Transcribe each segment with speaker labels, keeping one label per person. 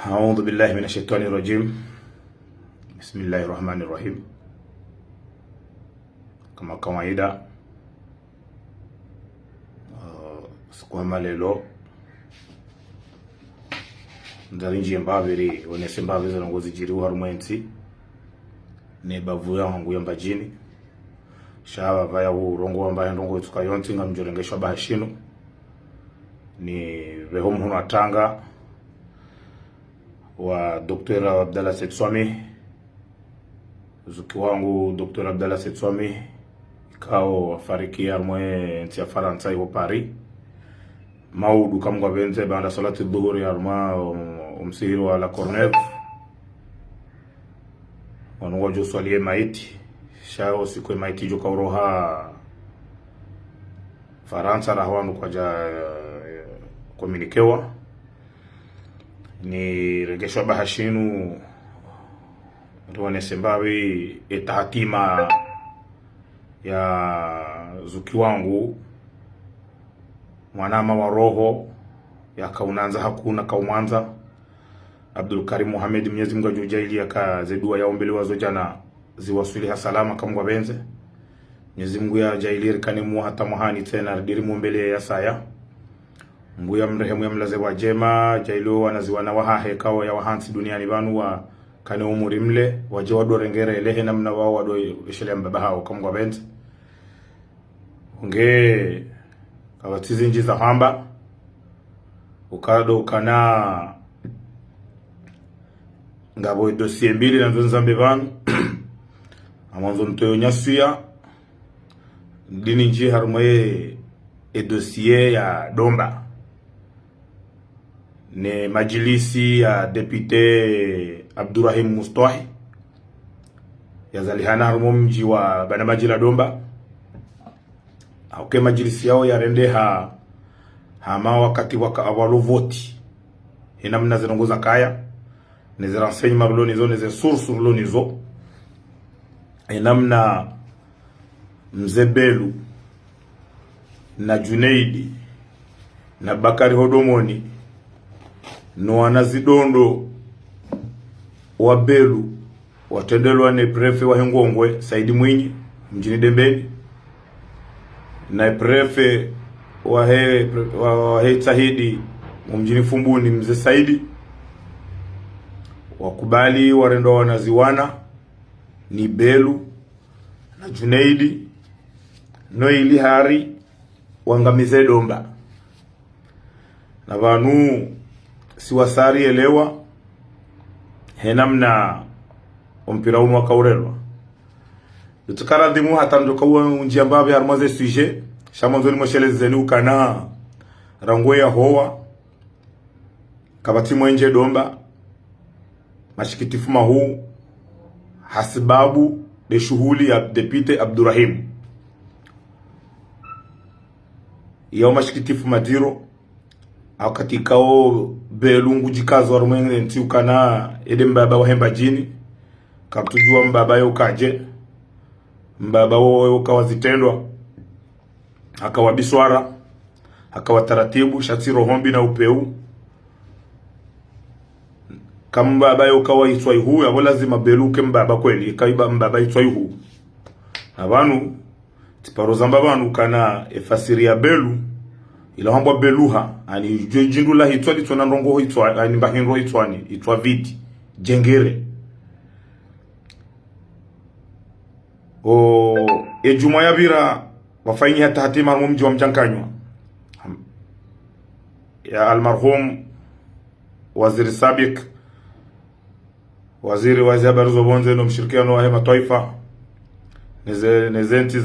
Speaker 1: A'udhu billahi minash shaitani rajim. Bismillahir rahmanir rahim. Kama kawaida, siku ya leo ndarinji mbaviri onese mbavi zo ngozi jiri harumwensi ne bavuya wangu yambajini shaba vaya urongo wambaye ndongo tukayonti ngamjorengeshwa bahashino ni rehomu huna Tanga wa Dr. Abdallah Setswami, zuki wangu Dr. Abdallah Setswami ikao wafariki armwe nti ya Faransa iwo Paris maudu kamgwa benze banda salati dhuhuri arma umsihiru wa la Corneve wanuwa jo swalie maiti shao siku maiti jo kauroha Faransa rahwanu kwa ja komunikewa ni regeshwa bahashinu tuwane sembawi etahatima ya zuki wangu mwanama wa roho ya kaunanza hakuna kaumwanza Abdul Karim Mohamed Mwenyezi Mungu ajujaili akazedua yaombele wazo jana ziwasuli salama kamwa benze Mwenyezi Mungu ya jaili kanimu hata muhani tena dirimu mbele ya saya Mbuya mrehemu ya mlaze wa jema jailo wanaziwana wahahe kawa ya wahansi duniani banu wa kane umuri mle wajewa do rengere elehe na mna wao wado ishele mbaba hao kamwa benze unge kawatizi nji za hamba ukado kana ngabo dossier mbili na nzambe banu amanzo ntoyo nyasuya dini nji harumwe dossier ya Domba ne majilisi ya depute Abdurrahim Mustahi ya zalihana harumo mji wa bana majila Domba auke majilisi yao ya rende hama wakati waka awalu voti hina mna zinongoza kaya neze renseignement lo nizo neze source lo nizo hina mna Mzebelu na Junaidi na Bakari Hodomoni no wanazidondo wa Belu watendelwa ne prefe wa Hengongwe Saidi Mwinyi mjini Dembeni na prefe wa he Tahidi mjini Fumbuni mzee Saidi wakubali warendo wanaziwana ni Belu na Junaidi no ili hari wangamize Domba na vanu siwasari elewa henamna ompira umu wakaurelwa utukara dimu hata ndoka unji ambabe harmaze sujet shamanzoni mweshelezi zeni ukana rangwe ya hoa kabati mwenje Domba mashikitifu mahu hasibabu de shughuli ya depute Abdurrahim yao mashikitifu madiro akatikao belungu jikazo warumenge nti ukana ede mbaba wa hemba jini kaptujua mbaba yo kaje mbaba wo ukawazitendwa akawabiswara akawataratibu shatiro hombi na upeu kama mbaba yo kawaitwa ihu yabo lazima beluke mbaba kweli kaiba mbaba itwa ihu abantu tiparoza mbabanu kana efasiri ya Belu ila hambwa Beluha ani jindula hitwa litona ndongo hitwa ani mbahinro hitwani itwa vidi jengere ejuma ya bira wafaini hata hatima mumji wa Mjankanywa ya almarhum waziri Sabik waziri wa habari za bonze no mshirikiano wa hema taifa nezenti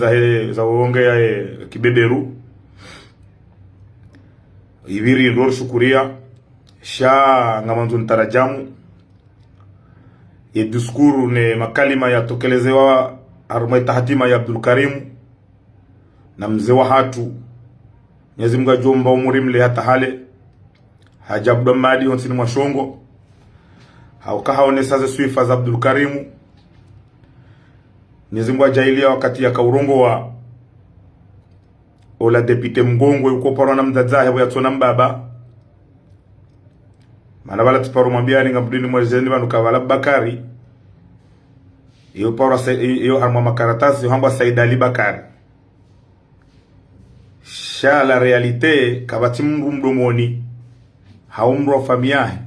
Speaker 1: za uonge ya kibeberu ibiri ndor shukuria sha ngamanzu ntarajamu ya diskuru ne makalima ya tokelezewa armaita hatima ya Abdul Karim na mzee wa hatu Mwenyezi Mungu ajomba umurimle hata hale hajabdo madi onsini mwashongo haukahaone saze swifa za Abdul Karim Mwenyezi Mungu ajailia wakati ya kaurongo wa ola depute Mgongwe uko parona mdadzahe wa yatsona mbaba Mana bala tiparo mwambiani ngabudini mwezeni banu kavala Bakari. Iyo paro iyo harma makaratasi hamba Said Ali Bakari. Sha la realite kabati mdomoni. Haumro famiahe.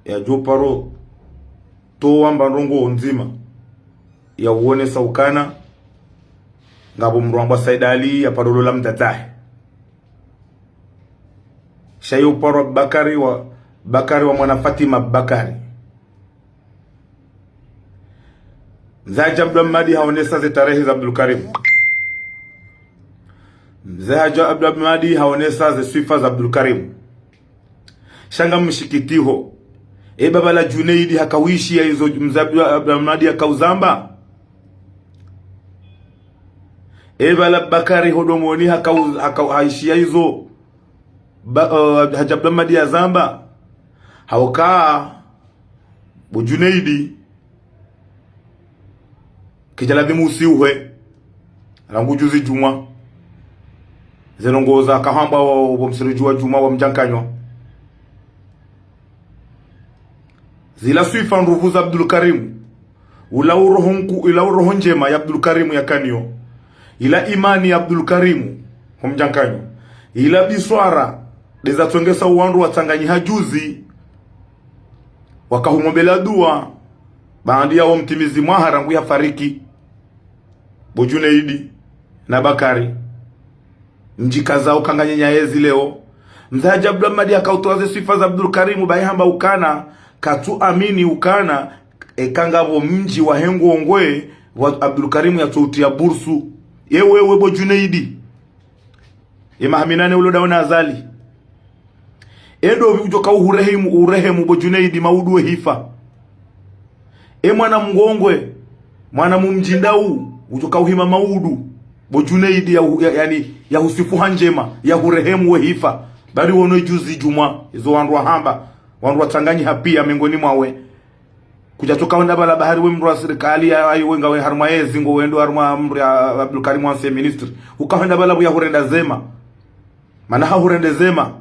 Speaker 1: Ya jo paro to wamba rongo nzima. Ya uone saukana ngabo mrwamba Said Ali ya parolo mtatahe. Shayo paro Bakari wa mwana Fatima Bakari. Mzee Abdul Mahdi haonesa ze tarehe za Abdul Karim. Mzee Abdul Mahdi haonesa ze sifa za Abdul Karim. Shanga mshikitiho. Baba la Junaidi hakawishi ya hizo Mzee Abdul Mahdi hakauzamba. Baba la Bakari hodomoni hakaishi ya hizo Haji Abdul Mahdi ya zamba. Haukaa Junaidi kijala bimusi uwe alangu juzi Juma zelongoza kahamba wa msiriju Juma wa mjankanywa zila suifa nruvu za Abdul Karim ila uroho njema ya Abdul Karim ya kanyo ila imani ya Abdul Karim wa mjankanywa ila biswara deza tuongesa uwandu wa Tanganyi hajuzi wakahumombela dua baandi ya mtimizi mwaharangu ya fariki Junaidi na Bakari njika zao kanganya yezi leo. Mzee Abdul Mahdi akautoaze sifa za Abdul Karim bayihamba ukana katu amini ukana kangabo mji wa hengu ongwe wa Abdul Karim ya touti ya bursu yewewe Junaidi mahaminane ulo daona azali edo ujoka urehemu Junaidi maudu hifa mwana mngongwe mwana mumjindau ujoka uhima maudu Junaidi ya husifu hanjema ya hurehemu wehifa bali wono juzi Juma izo wandu hamba wandu watanganyi hapia mengoni mwawe kuja toka wenda bala bahari we mru wa serikali ayo wenga we harma yezi ngo wendo harma mru ya Abdul Karim wanse minister ukawenda bala ya hurenda zema mana ha hurende zema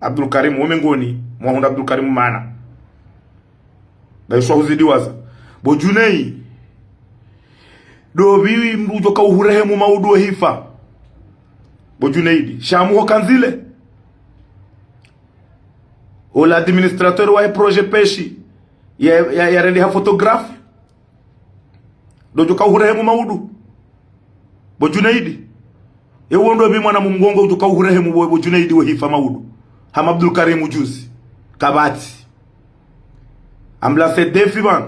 Speaker 1: Abdul Karim wemengoni mwahunda Abdul Karim mana baiswa huzidiwaza Junei do biwi mrujo ka uhurehemu maudu hifa Junaidi shamu kanzile ola administrateur wa projet peshi ya rendi ha photographe dojo ka uhurehemu maudu Junaidi wondo bi mwana mumgongo ujo ka uhurehemu Junaidi wa hifa maudu hama Abdul Karim juzi kabati amla se defiman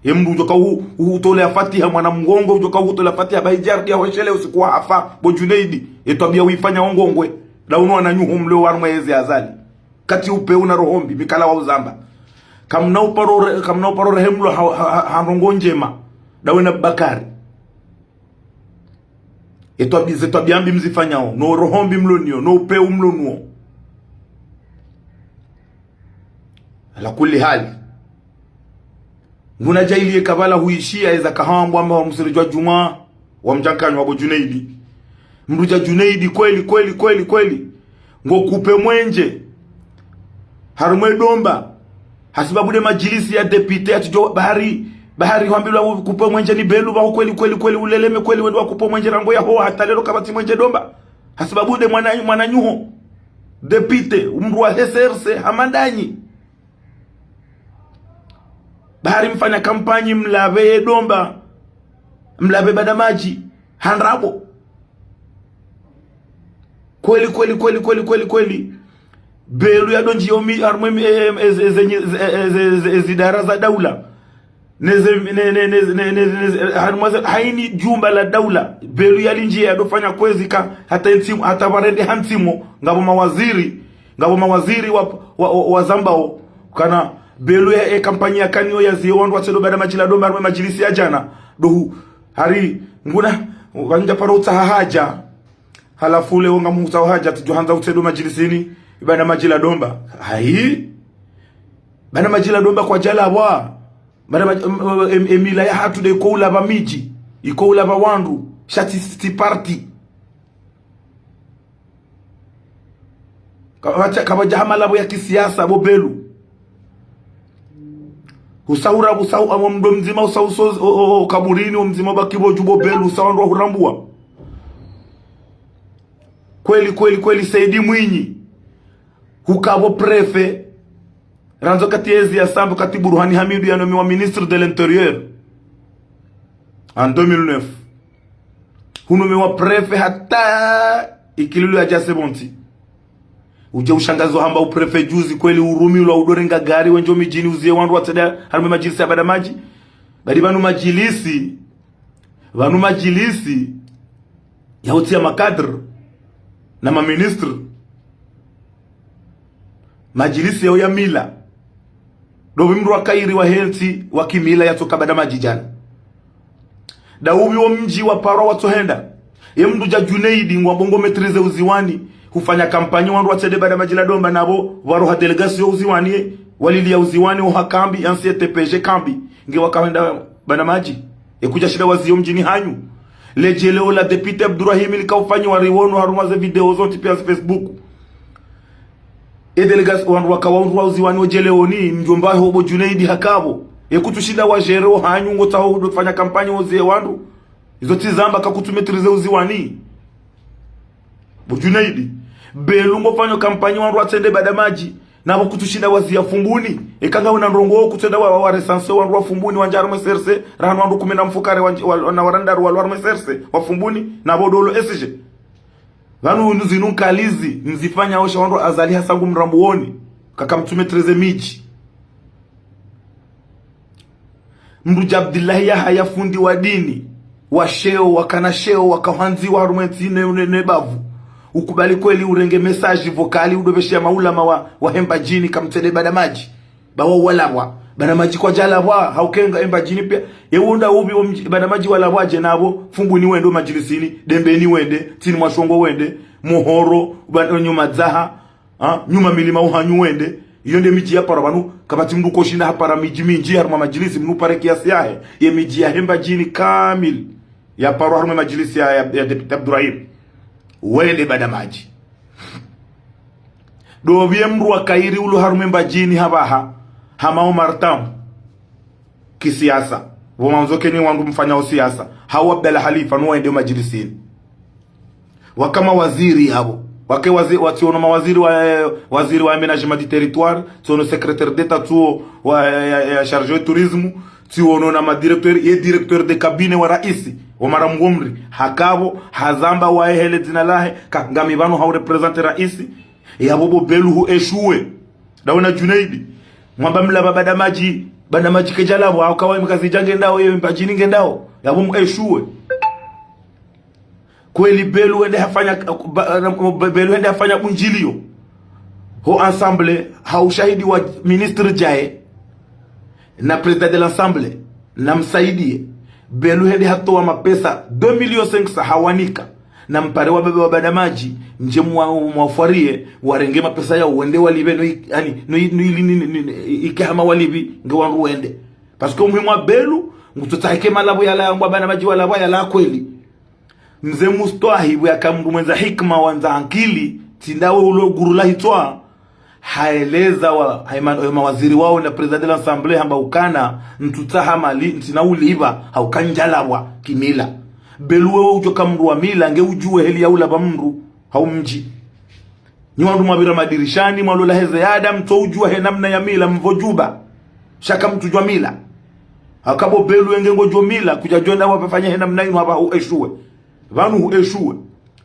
Speaker 1: yemdu ujoka utole Fatiha mwana mgongo ujoka utole Fatiha baijardi ya weshele usikuwa hafa Junaidi etwabia uifanya ongongwe dauno ananyuhu mleo warma yezi azali kati upe una rohombi mikala wa uzamba kamna uparo rehemlo harongo njema dawena Bakari etwabia ambi mzifanyao no rohombi mlonio no upe umlonuo ala kulli hali nguna jaili kabala huishia eza kahambwa amba wa msirijwa Juma wa mjankanywa wa Junaidi mruja Junaidi kweli ngo kupe mwenje harumwe domba hasibabu de majilisi ya depute atijo bahari hwambilwa kupe mwenje ni belu ba kweli uleleme kweli wendwa kupe mwenje rango ya ho hata lelo kabati mwenje domba hasibabu de mwana nyuho depute umruwa heserse hamandanyi bahari mfanya kampanyi mlave domba mlave badamaji hanrabo kweli belu ya donji yomi armwe zidara za daula haini jumba la daula belu ya linji ya dofanya kwezi ka hata warende hansimo ngabo mawaziri wa zambao kana belu ya kampanya ya kanyo ya ziwandu wachedo bada majila domba arme majilisi ya jana dohu hari nguna wanja paro utahaja halafu leo ngamu utahaja tujohanza utedo majilisini bada majila domba bada majila domba kwa jala wa bada emila ya hatu de koula ba miji ikoula ba wandu shati party kama jahama labo ya kisiasa bobelu usahura amdo mzima usauso kaburini mzima bakibo jubo belu usawandwa hurambua kweli Saidi Mwinyi hukabo prefe ranzo katiezi ya sambo katibu Ruhani Hamidu ya nomi wa ministre de l'intérieur en 2009 hunomi wa prefe hata ikililu ya jase bonti uje ushangazo hamba uprefe juzi kweli urumi ula udorenga gari wenjo mijini uzie wandu watada harume majilisi ya bada maji badi vanu majilisi ya utia makadr na maministr majilisi ya mila dobi mru wakairi wa helti wakimila ya toka bada maji jana daubi wa mji wa parwa watohenda ye mdu ja Junaidi ngwabongo metrize uziwani hufanya kampanya wandu watede bada majila domba nabo waroha delegation uziwani walili ya uziwani uhakambi ansiete peje kambi nge wakawenda bada maji kuja shida wazio mjini hanyu lejeleo la depute Abdurrahim ilikaufanya wariwono harumaze video zote pia Facebook delegation wandu wakawandu wa uziwani ojeleo ni mjomba hobo Junaidi hakabo kutushinda wa jero hanyu ngota ho kufanya kampanya ozie wandu izo tizamba kakutumetrize uziwani Junaidi belungo fanyo kampanya wandu atende bada maji nabo kutushinda wazia fumbuni ekanga una ndongo kutenda wa resanse wandu wafumbuni wanjaro meserse rano wandu kumenda mfukare na warandaru walwar meserse wafumbuni nabo dolo esije vanu nzinu kalizi nzifanya osha wandu azali hasangu mrambuoni kakamtumetrize miji mruja Abdullahi ya haya fundi wa dini wa sheo wakana sheo wakahanzi wa harumenti nebavu ukubali kweli urenge message vokali udobeshia maulama wa hemba jini kamtele bada maji bawa walabwa bada maji kwa jalabwa haukenga hemba jini pia yeunda ubi bada maji walabwa je nabo fungu ni wendo majilisini dembeni wende tini mwashongo wende mohoro bado nyuma zaha nyuma milima uhanyu wende yonde miji hapa rabanu kabati mdu koshinda hapa ra miji haruma majilisi mnu pare kiasi yahe ye miji ya hemba jini kamil ya paro haruma majilisi ya depute Abdurrahim wende bada maji dobiye mru wakairi ulu harume mbajini habaha hamao martam kisiasa wamanzoke ni wandu mfanya siasa hawa Abdalla Halifa nuwende majilisini wakama waziri habo wake wationo mawaziri waziri wa aménagement du territoire tiono secrétaire d'état tuo wa chargé de tourisme tiono na madirecteur ye directeur de cabinet wa raisi wa maramgomri hakabo hazamba wa hele dina lahe ngami banu hau representer raisi ya bobo beluhu eshue daona Junaidi mwamba mla bada maji kejalabo akawa mkazi jange ndao ye mbajini ngendao ya bomo eshue kweli belu ende hafanya bunjilio ho ensemble haushahidi wa ministre jae na president de l'ensemble na msaidie belu ende hatoa mapesa 2,500,000 hawanika na mpare wa bebe wa bada maji nje mwafarie warenge mapesa ya uende walibe no yani no ikahama walibi nge wangu wende parce que muhimu wa belu ngutotake malabo yala yangu bana maji wala yala kweli mze mustahibu ya kamru mwenza hikma wanza ankili tindawe ulo gurula hitwa haeleza wa mawaziri wao na president de l'assemblée hamba ukana ntutaha mali ntina uliva haukanjalabwa kimila beluwe ujo kamru wa mila nge ujue heli ya ula bamru haumji ni wandu mwabira madirishani mwalola heze adam to ujua he namna ya mila mvojuba shaka mtu jua mila hakabo beluwe nge ngojo mila kujajonda wapafanya he namna inu hapa ueshue vanu hueshue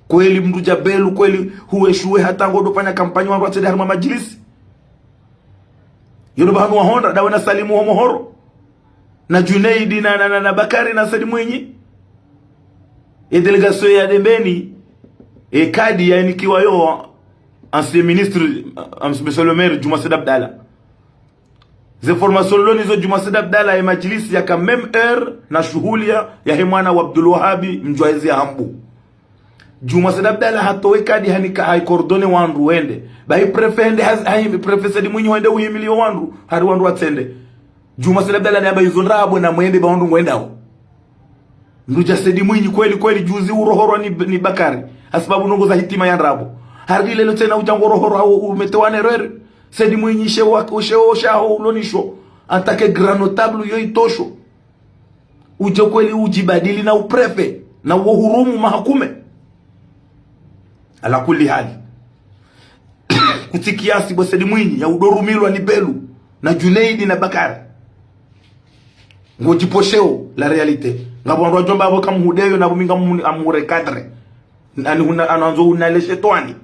Speaker 1: kweli mdu jabelu kweli hueshue hata ngodo fanya kampanya wangu atende haruma majilisi yono bahanu wa honda dawa na Salimu wa Mohoro na Junaidi na Bakari na Saidi Mwinyi delegation ya dembeni kadi ya nikiwa yo ancien ministre monsieur le maire Juma Said Abdalla ze formation loni zo Juma Said Abdalla ya majilisi ya ka même heure na shuhulia ya hemwana wa Abdul Wahabi mjwaizi ya hambu Juma Said Abdalla hatowe kadi hanika hai kordone wandu wende bai prefende hai prefesa Mwinyi wende uhimilio wandu hari wandu watende Juma Said Abdalla ni abayizo nrabo na mwende ba wandu ngwendao nduja Said Mwinyi kweli juzi urohorwa ni Bakari asababu nongo za hitima ya nrabo hardi lelo tena utangorohoro au umetewane rere Sedi Mwinyi sheho ulonisho antake grand notable yo itosho uje kweli ujibadili na uprefe na uhurumu mahakume ala kulli hali kutikiasi bo Sedi Mwinyi ya udorumilwa ni Belu na Junaidi na Bakari ngojiposheo la realite ngabondwa jomba abo kamhudeyo na buminga amure kadre nani ananzo unaleshe twani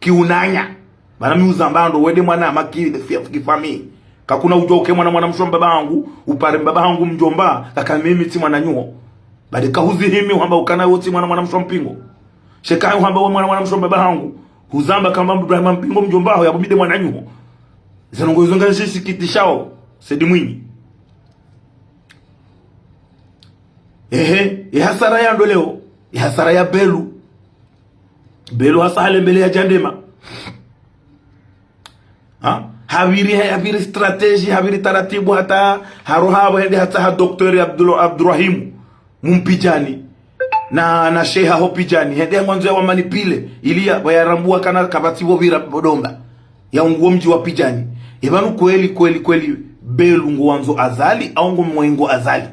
Speaker 1: kiunanya bana miuzambando wede mwana maki kifami kakuna ujoke mwana mshomba babangu upare babangu mjomba kaka mimi ti mwana nyuo bade kahuzi himi hamba ukana woti mwana mshompingo shekayo hamba mwana mshomba babangu huzamba kama Ibrahim mpingo mjomba ho yabumide mwana nyuo zanongo izonga sisi kitishao Sedi Mwinyi hasara ya ndo leo hasara ya Belu hasale mbele ya Jandema haviri strategy haviri taratibu hata harohabo hende hata Dr. Abdurrahim mumpijani na Sheikh Hopijani hende mwanzo wa manipile ilia bayarambua kana kabatibo vira bodomba ya unguo mji wa Pijani ibanu kweli Belu ngwanzo azali au ngomwengo azali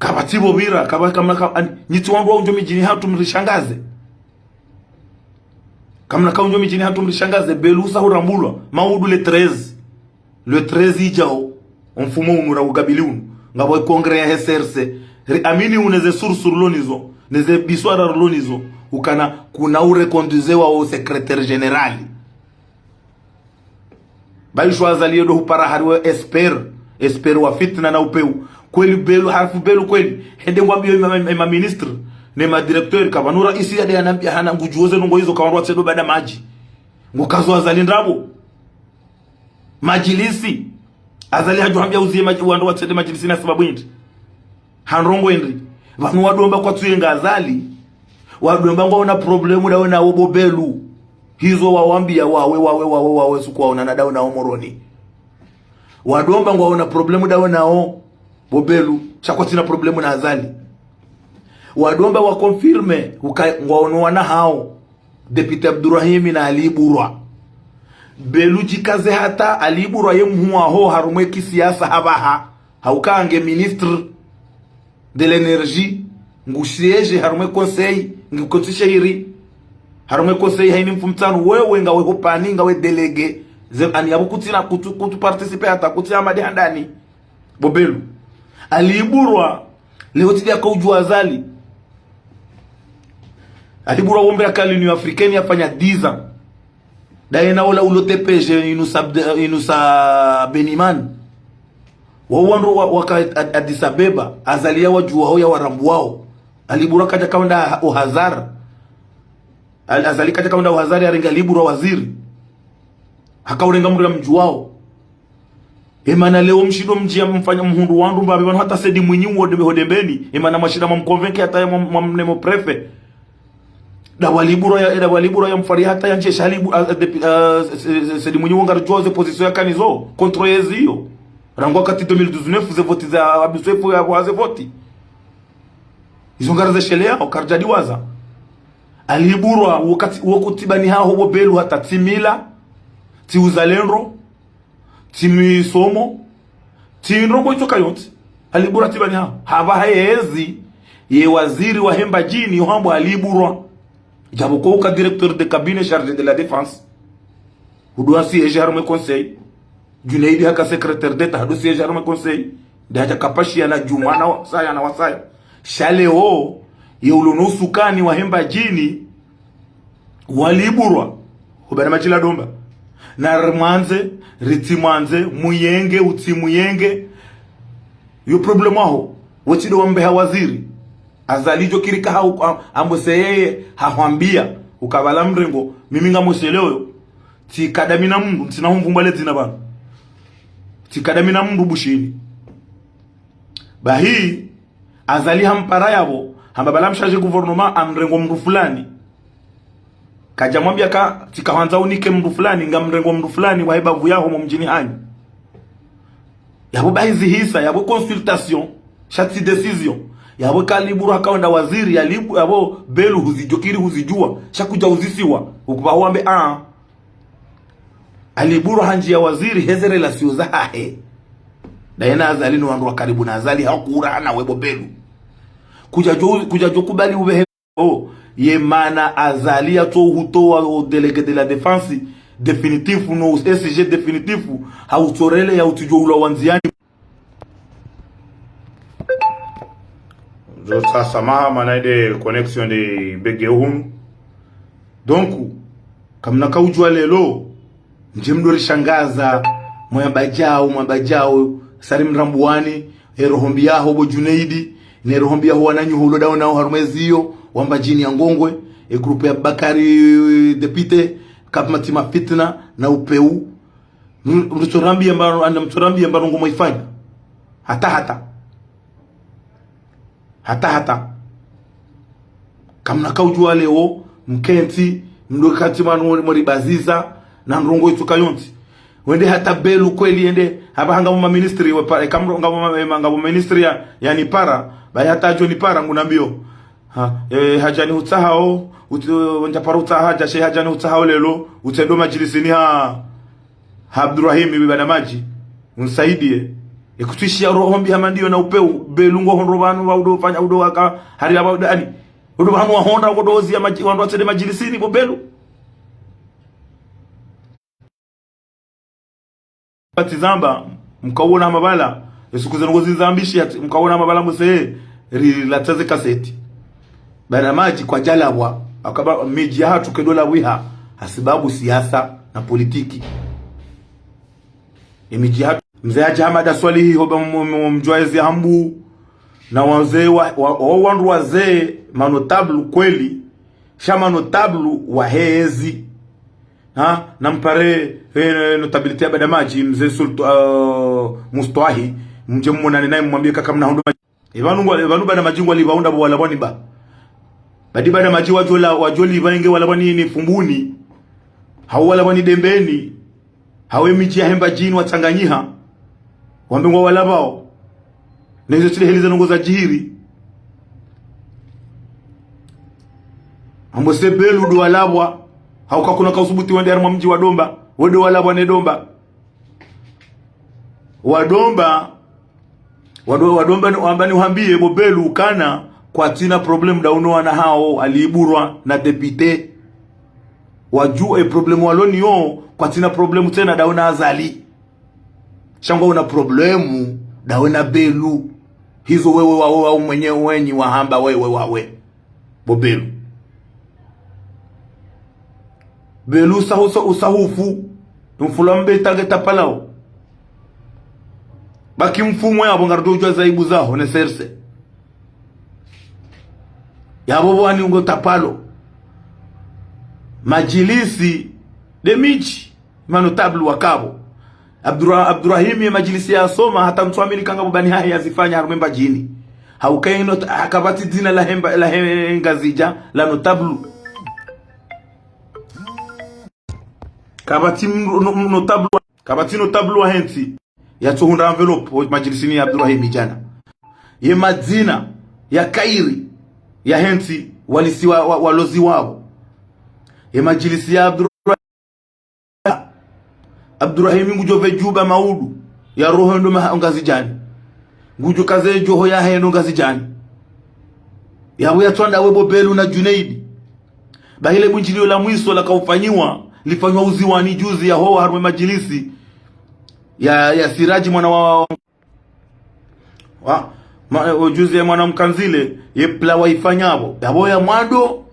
Speaker 1: kabatibo vira kama nyitu wangu unjo mijini hatu mrishangaze kama kaunjo mijini hatu mrishangaze Belu sa hurambulwa maudu le 13 ijao mfumo unura ugabili unu ngabo kongre ya SRC amini uneze sur lonizo neze biswara lonizo ukana kuna urekonduzewa au secrétaire général baisho azaliyo do para hariwe esper wa fitna na upeu kweli Belu harfu Belu kweli hende ngwambio ma ministre ne ma directeur kabanura isi ya anambia hana ngujuoze ngo hizo kawanwa tsedo bada maji ngukazo azali ndabo majilisi azali hajuambia uzie maji wando watsede majilisi na sababu ndi hanrongo ndi vanu wadomba kwa tuyenga azali wadomba ngo una problemu dawe na obo Belu hizo waambia wawe sukwaona na dawe na omoroni wadomba ngo una problemu dawe nao Bobelu chako tina problemu na azali wadomba wa confirme ngwaonwa na hao Deputy Abdurrahim na Ali Burwa Belu jikaze hata Ali Burwa yemhuwa ho harumwe kisiasa habaha haukange ministre de l'énergie ngusiege harumwe conseil ngukotishiri harumwe conseil haini mfumtano wewe ngawe hopani ngawe delege ani yabukutina kutu participer hata kutia amadi handani Bobelu Ali Burwa leo tidia kwa ujua azali Ali Burwa wombe akali Union Africaine yafanya 10 ans daena wala ulote peje inusa Beniman wawando waka Addis Abeba azalia wajua hoya warambu wao Ali Burwa kaja kaunda uhazara azali kaja kaunda uhazari arenga Ali Burwa waziri hakaurenga mura mju wao emana leo mshido mjia mfanya mhundu wandu mbabe bana hata Sedi Mwinyi hodembeni emana mashida mamkonvenke hata mamnemo prefe da waliburo ya mfari hata ya nche shalibu Sedi Mwinyi wonga rjoze position ya kanizo kontro yezi hiyo rango wakati 2019 ze voti za abiswefu ya waze voti hizo ngara ze shelea ukarjadi waza aliburo wakati wakutibani hao Belu hata timila ti uzalendo timi somo tinrongo itoka yote alibura tibani haba haezi ye waziri wa hemba jini yohambo aliburwa jabuko ka directeur de cabinet chargé de la défense hudua siège armé conseil Junaidi haka secrétaire d'état hudua siège armé conseil daja kapashi na juma na saya na wasaya shaleo ye ulono sukani wa hemba jini waliburwa ubana machila domba na mwanze ritimanze muyenge utimuyenge yo problemu aho wochido wambe waziri azalijo kirika hau amboseye hahwambia ukabala mrengo mimi ngamoseleyo tikadamina mundu tina humvumbale zina bana tikadamina mundu bushini bahi azali hampara yabo hambabala mshaje gouvernement amrengo mndu fulani kaja mwambia ka tikaanza unike mndu fulani ngamrengo mndu fulani wa ibavu yaho mjini hanyu yabo baizi hisa yabo consultation chati decision yabo kaliburu hakaenda waziri yalibu yabo belu huzijokiri huzijua shakuja uzisiwa ukubawambe aliburu hanji ya waziri hezere la sio zahe daena azali wandu wa karibu na azali hakura na webo belu kuja jo kubali ube ye mana azali ya to hutoa o délégué de la défense définitif no SG définitif hautorele ya utujo ula wanziani zo sasa maana ide connexion de begehun donc kamna kaujwa lelo njemdori shangaza mwabajao Salim Rambuani erohombi yaho bo Junaidi ne rohombi yaho wananyu hulo dawo nao harumezio wamba jini ya Ngongwe grupu ya Bakari Depite Kapmatima Fitna na Upeu mturambi ambaro ngomo ifanya hata kamna kaujua leo mkenti mdokati manu moribaziza na ndrongo itukayonti wende hata belu kweli ende haba hanga mu ministry wa pare kamro ngabo ministry ya Nipara ba hata jo Nipara ngunambio hajani utahao njapara utaha jashe hajani utahao lelo utendo majilisini Abdurrahim bibana maji unsaidie ekutishia rohombi hamandio na Upeu belungo honrobanu wa udo fanya udo waka hari aba ali udo hanu wa honda udozi ya maji wandu atende majilisini bo belu Patizamba mkaona mabala esikuze ngozi zambishi mkaona mabala muse rilataze kaseti bana maji kwa jalabwa akaba miji hatu kedola wiha sababu siasa na politiki miji hatu mzee Ahmad Swalihi hoba mjwaezi hambu na wazee wandu wazee manotablu kweli shama notablu wa hezi na mpare notability ya badamaji mzee Mustahi mje mmonane naye mwambie kaka mna hondo evanu bana majingwa libaunda bo wala bani ba badi bana maji wajoli bange wala bani ni fumbuni hao wala bani dembeni hawe miji ya hemba jini watanganyiha wambengwa wala bao na hizo chile heliza nongoza jihiri ambo sebelu do walabwa hauka kuna kausubuti wende arma mji wa Domba wode wala bwane Domba wadomba wambani uhambie bobelu kana kwa tina problem daunoa na hao aliiburwa na depite wajue problemu waloni yo kwa tina problemu tena dauna azali shangwa una problemu dauna belu hizo wewe wawe au mwenyewe wenyi wahamba wewe wawe bobelu belu usahufu mfulambe tageta palao baki mfumo yabo ngarujwa zaibu zao ne serse yabo bwani ngo tapalo majilisi de michi manotablu wakabo Abdurrahim ya majilisi ya soma hata mtuamini kanga bani haya yazifanya harumemba jini haukaino akabati dina la henga zija la notablu kabati notablu wa henti ya tuhunda envelope majilisini ya Abdurrahim jana ye madzina ya kairi ya henti walisi walozi wao ye majilisi ya Abdurrahim ngujo vejuba maudu ya roho ndo ngazi jani ngujo kaze joho ya hendo ngazi jani ya wewe twanda webo belu na Junaidi bahile bunjilio la mwiso la kaufanyiwa lifanywa uziwani juzi ya hoa harume majilisi ya Siraji mwana juzi ya mwana mkanzile ye pla waifanyabo yabo ya mwando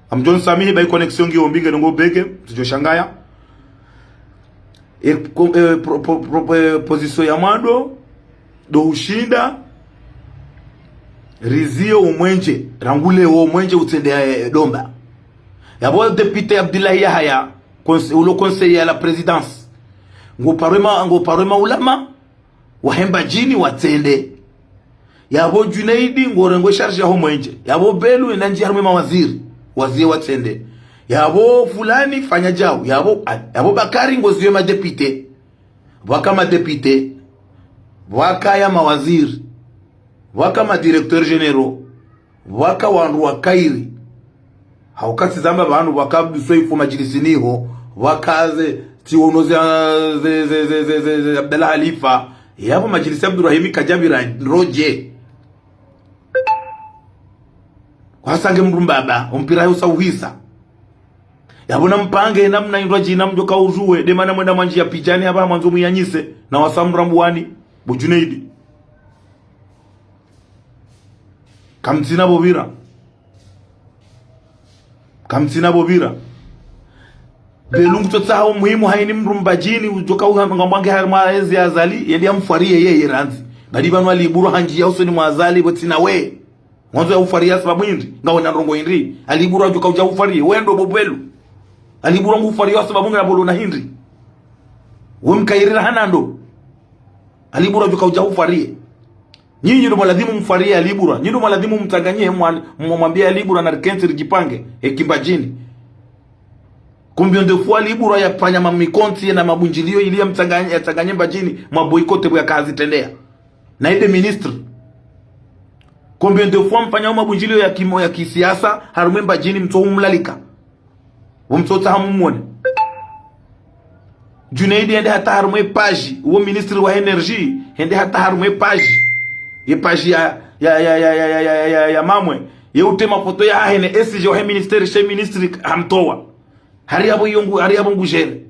Speaker 1: amjon samihi bai connexion ngi ombinge ngo beke tujo shangaya position ya mwando do ushinda rizio umwenje rangule wo mwenje utende Domba yabo depute Abdullahi Yahya ulo conseiller ya la présidence ngo parema ulama wahemba jini watende yabo Junaidi ngorengo charge ho mwenje yabo belu nanji harme mawaziri wazie watende yabo fulani fanya jao yabo Bakari ngoziwe madepite waka madepite waka ya mawaziri waka ma directeur general waka wandu wakairi haukati zamba bantu wakabiso ifu majilisiniho wakaze tionoze ze Abdallah Halifa yabo majilisi Abdurrahimi Kajabira roje kwasange mrumbaba umpira yo sauhisa yabona mpange namna indwaji namjoka ujuwe de mana mwenda manji ya pijani haba mwanzo muyanyise na wasamrambuani Bojuneidi kamtsina bobira belungu totsaho muhimu haini mrumbajini ujoka ngombange harma ezi azali yendi amfarie yeye ranzi badi banu aliburu hanji yauso ni mwazali botsina we mwanzo ya ufaria sababu indi ngawe na rongo indi aliburu ajoka uja ufarie wendo bobelu aliburu ngu ufaria sababu ngabolo na hindi wemkairira hanando aliburu ajoka uja ufarie nyinyi ndo lazima mfarie aliburu nyinyi ndo lazima mtanganyie mwambie aliburu na kenzi rijipange ekimbajini combien de fois libura ya panya mamikonti na mabunjilio ili yatanganye mbajini maboikote bwa kazi tendea na ile ministre combien de fois mpanya mabunjilio ya kisiasa harume mbajini mto umlalika umtota hamumone Junaidi ende hata harume page uo ministre wa energy ende hata harume page ya mamwe ye utema foto ya hene SJ wa ministeri she ministri hamtoa hari abo ngujere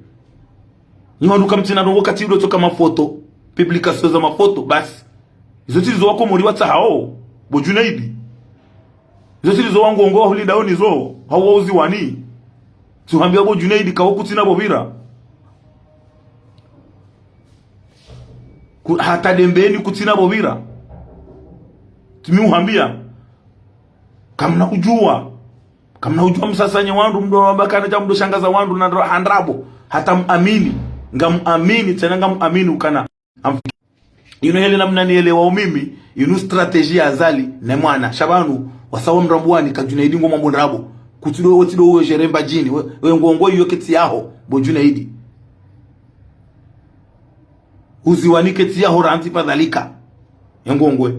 Speaker 1: nyiwanduka mtina rongo kati udo toka mafoto publication za mafoto basi izo tilizo wako muri watsa hao Bojuneidi izo tilizo wangu ongo hulinda oni zo hawo uzi wani tuhambia Bojuneidi kawo kutina bobira hata dembeni kutina bobira timiuhambia kamna ujua msasanye wandu mdo wabakana jamdo shangaza wandu na handrabo hata muamini ngamuamini tena ngamuamini ukana ino hele namna nielewa mimi inu strategy azali ne mwana shabanu wasawa mrambuani Kajunaidi ngo mambo ndrabo kutido wotido jeremba jini we ngongo iyo keti yaho Bojuneidi uziwani keti yaho ranti padhalika ngongwe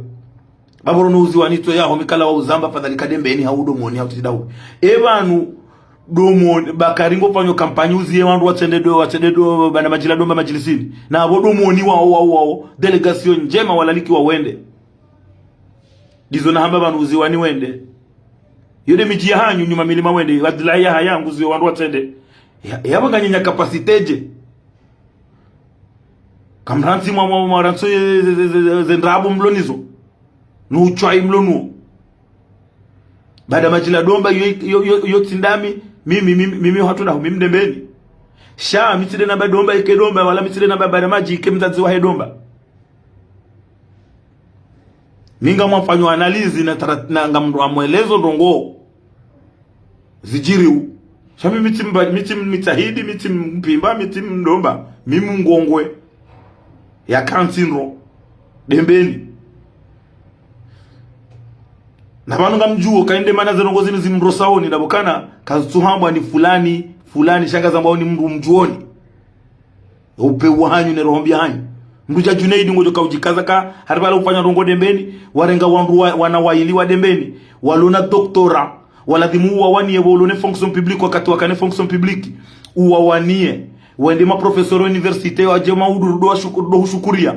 Speaker 1: baboro no uziwani to yaho mikala wa uzamba padhalika dembeni haudo moni hautidau ebanu domo bakaringo panyo kampanya uziye wandu watendedo bana majila domba majilisini na abodo moni wao delegation njema walaliki wawende dizo na hamba banu uziwani wende yode miji ya hanyu nyuma milima wende Abdullahi ya hayangu uziye wandu watende yabanga nyinya kapasiteje kamranti mwa ranso zendrabu mlonizo nuchwai mlonu baada majila domba yo tindami mimi hatuna mimi dembeni sha mitide na badomba ikedomba wala mitide na baba maji ikemzazi wa hedomba ninga mwafanywa analizi na ngamro amwelezo ndongo zijiriu sha miti mitahidi miti mpimba miti mdomba mimi ngongwe ya kantinro dembeni na banu ngamjuo kaende mana zerongo zinu zimrosaoni ndabokana kazuhambwa ni fulani shangaza ambao ni mndu mjuoni upe wanyu ne rohombi hanyu mndu ja Junaidi ngojo kaujikaza ka haribala ufanya rongo dembeni warenga wandu wanawailiwa dembeni walona doktora waladhimu wawanie wolone fonction publique wakati wakane fonction publique uwawanie wende ma professeur universite wa jema udurudo shukuria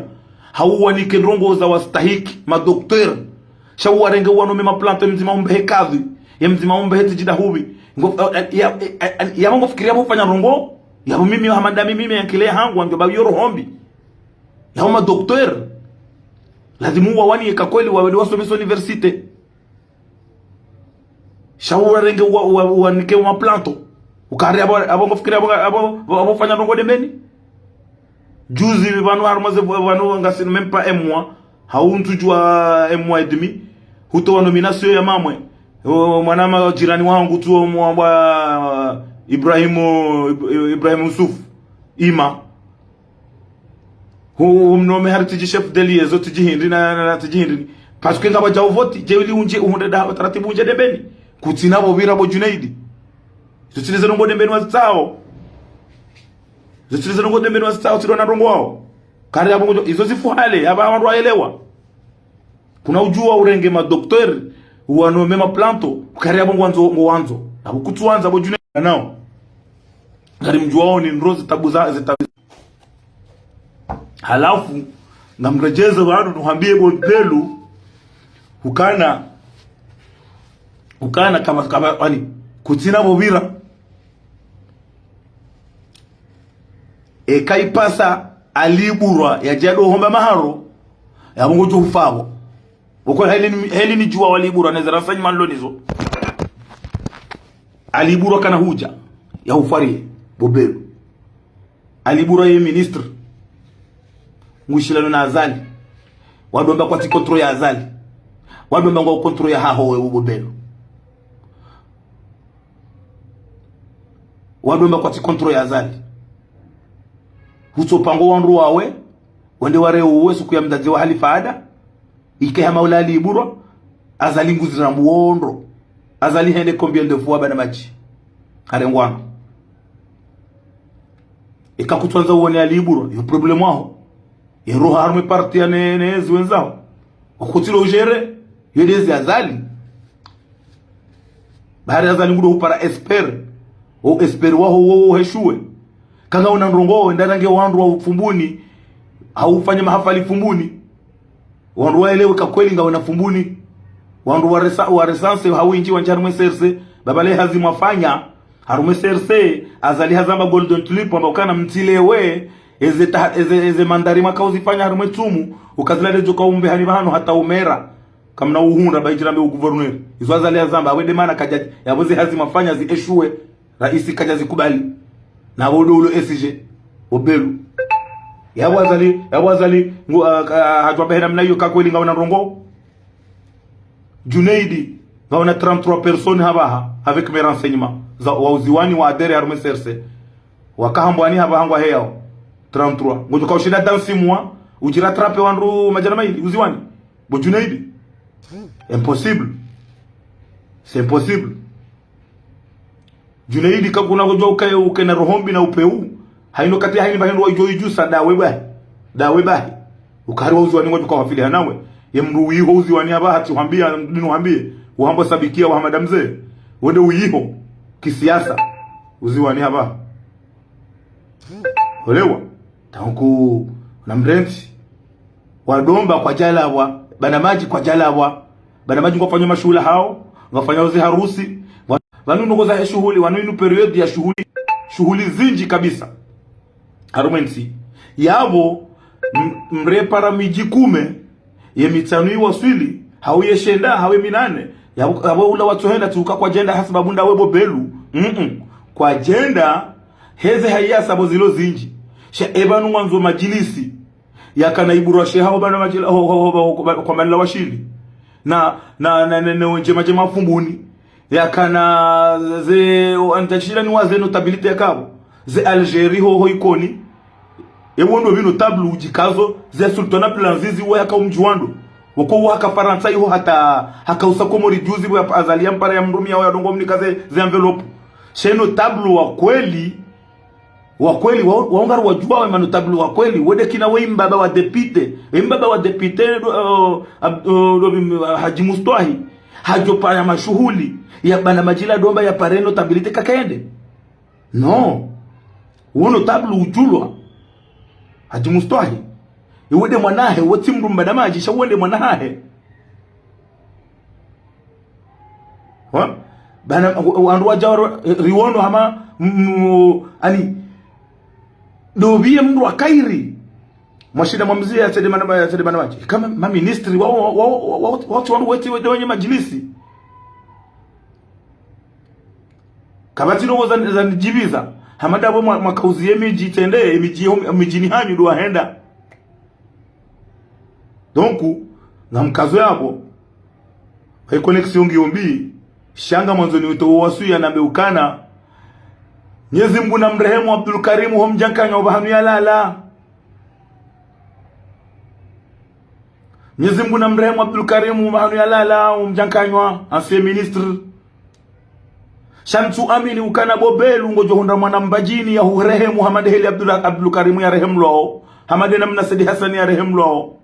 Speaker 1: hauwani kendrongo za wastahiki ma docteur shawarenge wanome ma plante mzima umbe kadhi ya mzima umbe heti jidahubi ya mungu fikiria mufanya rongo ya mimi hamanda mimi yankile hangu wange ba yoro hombi ya ma docteur lazimu wawani kakweli wawede wasomesa universite shawarenge wanike ma planto ukari abo fikiria abo fanya rongo dembeni juzi banu harmaze banu ngasino même pas un mois hauntu jua un mois et demi hutoa nomination ya mamwe mwanama jirani wangu tu mwa Ibrahim Yusuf ima mnome hariti chef de liaison tijihindi na tijihindi parce que ngaba jaw vote jewli unje uhunde da taratibu unje dembeni kutina bobira Bojuneidi zitilize ngo dembeni wazao zitilize ngo dembeni wazao tidona rongo wao kari abo izo zifuhale aba wandu waelewa kuna ujua urenge madoktori uwanome maplanto ukaria bongo wanzo abo kutuanza bo june nao ngari mjuao ni nrozi tabu za zitabu. Halafu ngamrejeza wanu nuhambie Bobelu ukana kama yani kutina bobira kaipasa aliburwa ya jado homba maharo ya bongo jufabo uko heli ni jua waliburwa nezara sanyi manlonizo aliburwa kana huja ya ufari Bobelu aliburwa ye ministre ngushilano na Azali wadomba kwa kontrol ya Azali wadomba kwa kontrol ya haho we Bobelu wadomba kwa kontrol ya Azali hutopango wanru wawe wende ware uwe suku ya mdazi wa hali faada ike hama ula liburwa Azali nguzira muondro Azali hende combien de fois bana machi hale ngwano ika kutuanza uone ya liburwa yu problemu waho yeroha harume parti ya nezi wenzao wakutilo ujere yedezi Azali bahari Azali ngudo upara espere waho heshuwe kanga unanrongo ndarange wandu wa fumbuni haufanye mahafali fumbuni wandu waelewe kakweli nga wana fumbuni wandu wa resanse hawinji wanjarume serse babale hazimu wafanya harume serse Azali hazamba golden tulip amba ukana mtilewe eze mandari makauzifanya harume tumu ukazilade joka umbe hani bahano hata umera kamna uhunda bajirambe uguverneur izo Azali hazamba awede mana kajaji yaboze hazimu wafanya zieshue raisi kajazi kubali na wodolo SG Bobelu yabo Azali hajwa behena mna hiyo kakweli ngaona rongo Junaidi ngaona 33 personnes habaha avec mes renseignements za wauziwani wa adere arme serse wakahambwani haba hangwa heo 33 ngojo ka ushida dansi mwa ujira trape wanru majana mai uziwani bo Junaidi impossible c'est impossible. Junaidi kakuna kujua uke na rohombi na upeu haino kati haini bahendo wa ijusa dawe bahi ukari uziwani ngojo kwa wafili hanawe yemru wiho uziwani haba hati uhambia nino hambie uhambo sabikia wa hamada mzee wende uyiho kisiasa uziwani haba olewa tangu na mrenti wadomba kwa jalabwa bana maji kwa jalabwa bana maji ngofanya mashula hao ngofanya uzi harusi wanu ngoza shughuli wanu period ya shughuli zinji kabisa harumensi yabo mrepara mijikume ye mitanu iwaswili hauye shenda hawe minane yabo ula watu henda tuka kwa jenda hasababu nda we Bobelu kwa jenda heze haya sabo zilo zinji she ebanu mwanzo majilisi yakana iburwa she hao bana majila kwa manila washili na nje majema fumbuni yakana ze antachira ni waze notability yakabo ze Algerie ho ikoni ewondo bino tablu ujikazo ze sultana planzizi wa yaka umjuando wako waka Faransa iho haka usakomori juzi wa Azali ampara ya mrumi ya dongo mnikaze ze envelope sheno tablu wa kweli waongaru wajua wa manu tablu wa kweli wede kina we mbaba wa depute Haji Mustahi hajopa ya mashuhuli ya bana majila domba ya pareno tabilite kakende no uno tablu ujulwa Haji Mustahi iwede mwanahe woti mrumba na maji shawende mwanahe bana wandu wajawaro riwono hama ani dobiye mru wa kairi mwashida mwamzia ya sedemana maji kama maministri watu wandu weti wenye majilisi kabati rogo za nijibiza hamada wamo makauzi miji tende miji hanyu duwa henda donku na mkazo yabo hai koneksi yombi shanga mwanzo ni wito wasuya na meukana Mwenyezi Mungu na mrehemu Abdul Karimu homjankanya obahanu ya lala Mwenyezi Mungu na mrehemu Abdul Karimu obahanu ya lala homjankanywa anse ministre Shamsu amini ukana Bobelu ngojo honda mwana mbajini ya urehemu Hamad Heli Abdul Karimu ya rehemlo Hamad namna Sidi Hassan ya rehemlo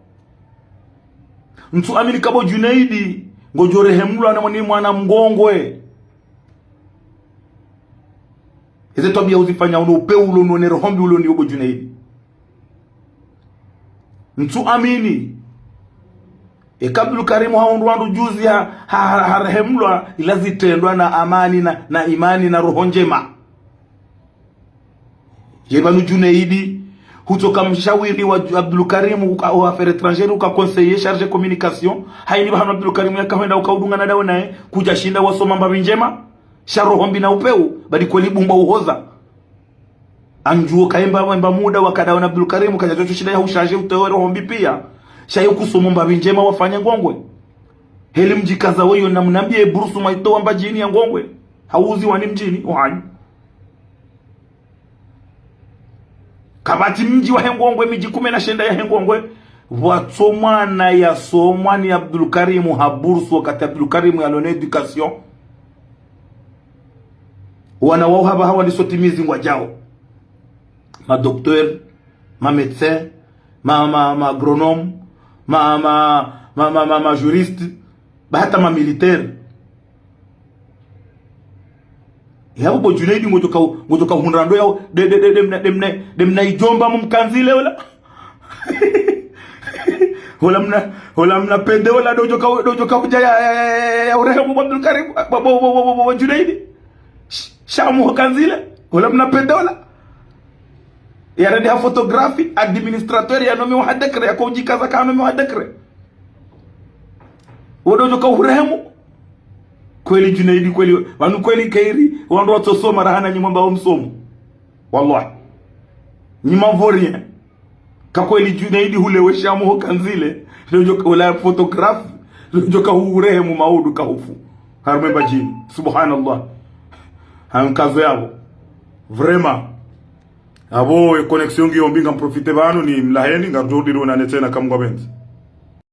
Speaker 1: mtu amini kabo Junaidi ngojore hemlwa na mwani mwana mgongwe eze tabia uzifanya unope ulo nonero hombi ulo ni obo Junaidi mtu amini Abdul Karim haundu juzi harehemlwa ilazitendwa na amani na imani na roho njema Yebanu Junaidi hutoka mshawiri wa Abdul Karim au affaires étrangères uka conseiller chargé communication haini bahano Abdul Karim yakaenda ukaudunga na dawe naye kuja shinda wasoma mbavi njema sharo hombi na upeu bali kweli bumba uhoza anjuo kaemba muda wakadawa na Abdul Karim kaja toto shida ya ushaje utewero hombi pia shayo kusoma mbavi njema wafanya ngongwe heli mjikaza weyo na mnambie burusu maito amba jini ya ngongwe hauzi wani mjini uhani kabati mji wa Hengongwe miji 10 ya Hengongwe watsomwana ya somwani Abdul Karim habursu wakati Abdul Karim alone education wana wao haba hawa lisotimizi ngwajao ma docteur ma médecin ma agronome ma juriste hata ma militaire ya ubo Junaidi ngotoka hunrando yao demna ijomba mumkanzile wala mna pende wala dojoka uja ya urehemu Abdul Karim babo Junaidi shamu kanzile wala mna pende wala ya redi ha photography administrateur ya nomi wa dekre ya kujikaza ka nomi wa dekre wodojoka urehemu kweli Junaidi kweli wanu kweli kairi wandu watosoma rahana nyimamba wa msomo wallahi nyima vorien ka kweli Junaidi hulewesha mu kanzile ndojoka wala photograph ndojoka urehemu maudu ka hufu harumeba jini subhanallah hankazo yabo vraiment abo connexion ngi ombinga profite banu ni mlaheni ngardo diro na netena kamgwa benzi